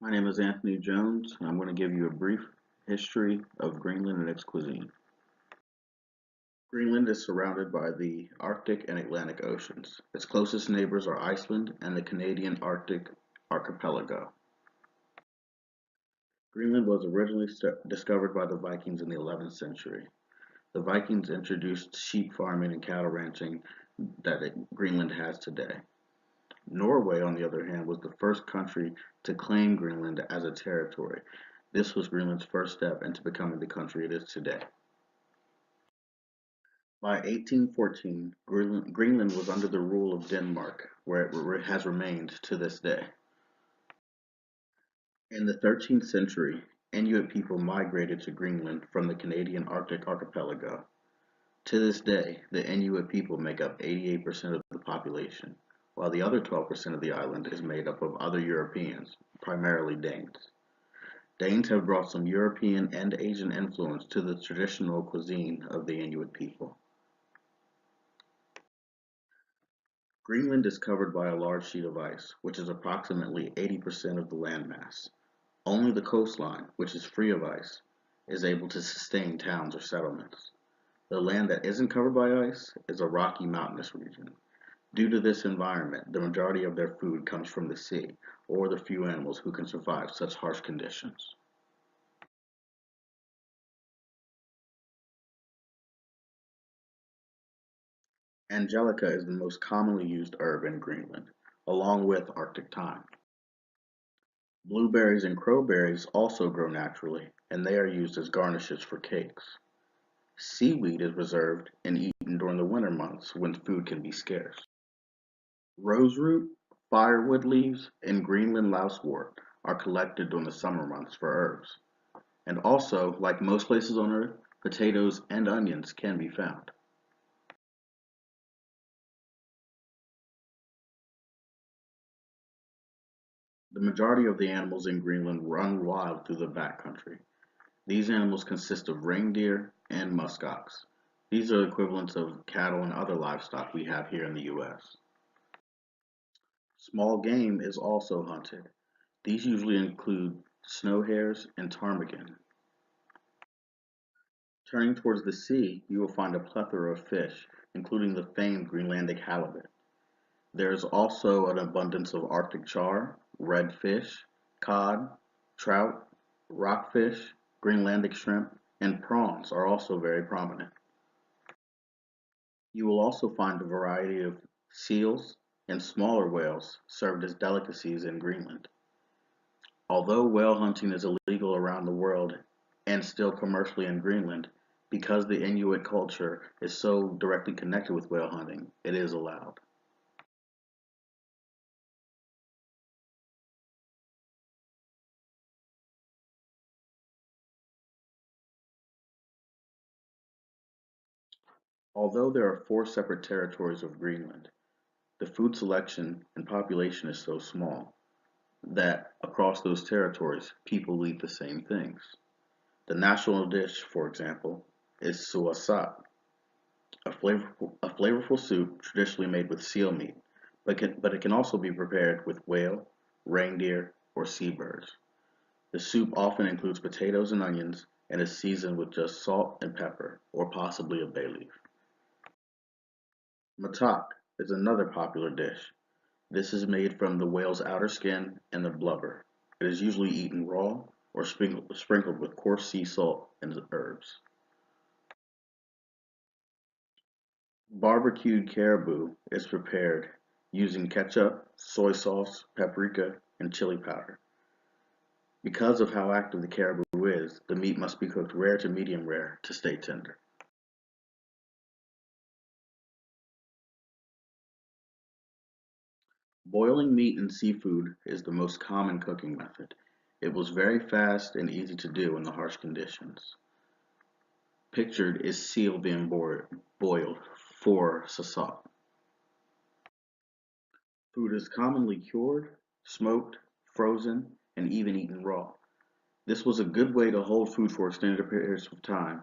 My name is Anthony Jones, and I'm going to give you a brief history of Greenland and its cuisine. Greenland is surrounded by the Arctic and Atlantic Oceans. Its closest neighbors are Iceland and the Canadian Arctic archipelago. Greenland was originally discovered by the Vikings in the 11th century. The Vikings introduced sheep farming and cattle ranching that Greenland has today. Norway, on the other hand, was the first country to claim Greenland as a territory. This was Greenland's first step into becoming the country it is today. By 1814, Greenland was under the rule of Denmark, where it has remained to this day. In the 13th century, Inuit people migrated to Greenland from the Canadian Arctic archipelago. To this day, the Inuit people make up 88% of the population, while the other 12% of the island is made up of other Europeans, primarily Danes. Danes have brought some European and Asian influence to the traditional cuisine of the Inuit people. Greenland is covered by a large sheet of ice, which is approximately 80% of the landmass. Only the coastline, which is free of ice, is able to sustain towns or settlements. The land that isn't covered by ice is a rocky mountainous region. Due to this environment, the majority of their food comes from the sea, or the few animals who can survive such harsh conditions. Angelica is the most commonly used herb in Greenland, along with Arctic thyme. Blueberries and crowberries also grow naturally, and they are used as garnishes for cakes. Seaweed is reserved and eaten during the winter months when food can be scarce. Roseroot, firewood leaves, and Greenland lousewort are collected during the summer months for herbs. And also, like most places on Earth, potatoes and onions can be found. The majority of the animals in Greenland run wild through the backcountry. These animals consist of reindeer and muskox. These are equivalents of cattle and other livestock we have here in the US. Small game is also hunted. These usually include snow hares and ptarmigan. Turning towards the sea, you will find a plethora of fish, including the famed Greenlandic halibut. There is also an abundance of Arctic char, red fish, cod, trout, rockfish, Greenlandic shrimp, and prawns are also very prominent. You will also find a variety of seals and smaller whales served as delicacies in Greenland. Although whale hunting is illegal around the world and still commercially in Greenland, because the Inuit culture is so directly connected with whale hunting, it is allowed. Although there are four separate territories of Greenland, the food selection and population is so small that across those territories people eat the same things. The national dish, for example, is suasat, a flavorful soup traditionally made with seal meat, but it can also be prepared with whale, reindeer, or seabirds. The soup often includes potatoes and onions and is seasoned with just salt and pepper, or possibly a bay leaf. Matak is another popular dish. This is made from the whale's outer skin and the blubber. It is usually eaten raw or sprinkled with coarse sea salt and herbs. Barbecued caribou is prepared using ketchup, soy sauce, paprika, and chili powder. Because of how active the caribou is, the meat must be cooked rare to medium rare to stay tender. Boiling meat and seafood is the most common cooking method. It was very fast and easy to do in the harsh conditions. Pictured is seal being boiled for sasat. Food is commonly cured, smoked, frozen, and even eaten raw. This was a good way to hold food for extended periods of time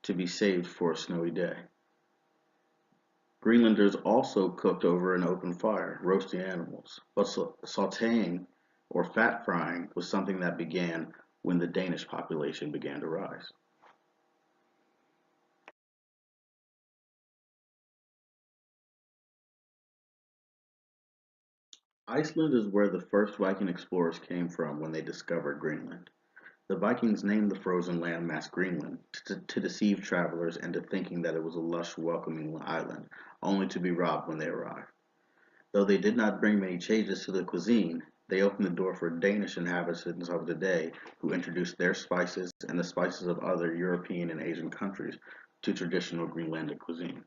to be saved for a snowy day. Greenlanders also cooked over an open fire, roasting animals, but sauteing or fat frying was something that began when the Danish population began to rise. Iceland is where the first Viking explorers came from when they discovered Greenland. The Vikings named the frozen landmass Greenland to deceive travelers into thinking that it was a lush, welcoming island, only to be robbed when they arrived. Though they did not bring many changes to the cuisine, they opened the door for Danish inhabitants of the day who introduced their spices and the spices of other European and Asian countries to traditional Greenlandic cuisine.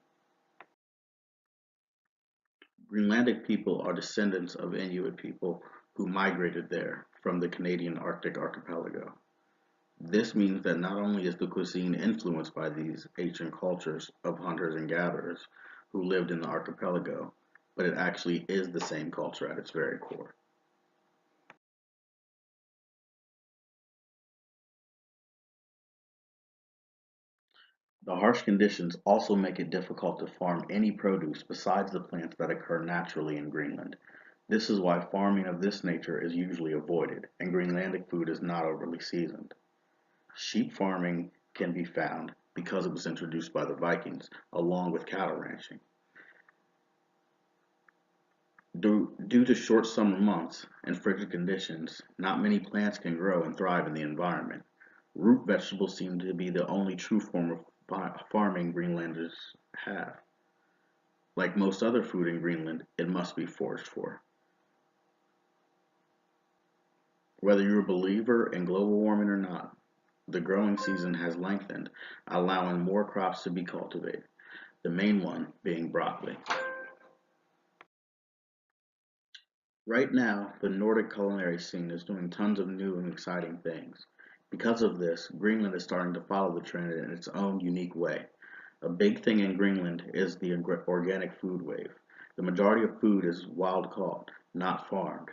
Greenlandic people are descendants of Inuit people who migrated there from the Canadian Arctic archipelago. This means that not only is the cuisine influenced by these ancient cultures of hunters and gatherers who lived in the archipelago, but it actually is the same culture at its very core. The harsh conditions also make it difficult to farm any produce besides the plants that occur naturally in Greenland. This is why farming of this nature is usually avoided, and Greenlandic food is not overly seasoned. Sheep farming can be found because it was introduced by the Vikings, along with cattle ranching. Due to short summer months and frigid conditions, not many plants can grow and thrive in the environment. Root vegetables seem to be the only true form of farming Greenlanders have. Like most other food in Greenland, it must be foraged for. Whether you're a believer in global warming or not, the growing season has lengthened, allowing more crops to be cultivated, the main one being broccoli. Right now, the Nordic culinary scene is doing tons of new and exciting things. Because of this, Greenland is starting to follow the trend in its own unique way. A big thing in Greenland is the organic food wave. The majority of food is wild caught, not farmed.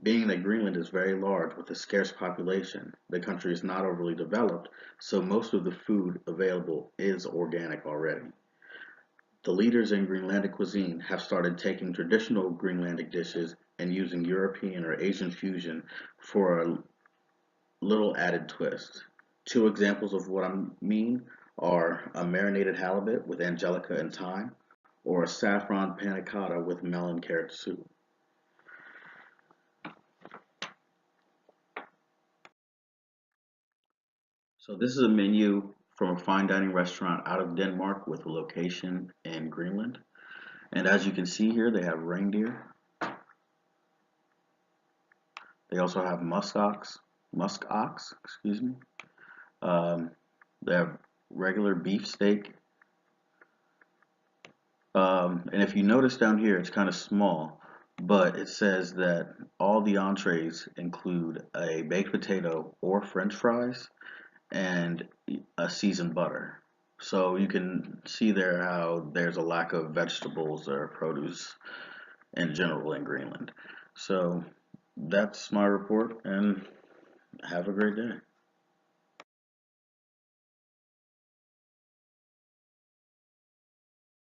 Being that Greenland is very large with a scarce population, the country is not overly developed, so most of the food available is organic already. The leaders in Greenlandic cuisine have started taking traditional Greenlandic dishes and using European or Asian fusion for a little added twist. Two examples of what I mean are a marinated halibut with angelica and thyme, or a saffron panna cotta with melon carrot soup. So this is a menu from a fine dining restaurant out of Denmark with a location in Greenland. And as you can see here, they have reindeer. They also have musk ox, excuse me. Um, they have regular beef steak. And if you notice down here, it's kind of small, but it says that all the entrees include a baked potato or French fries and a seasoned butter. So you can see there how there's a lack of vegetables or produce in general in Greenland. So that's my report, and have a great day.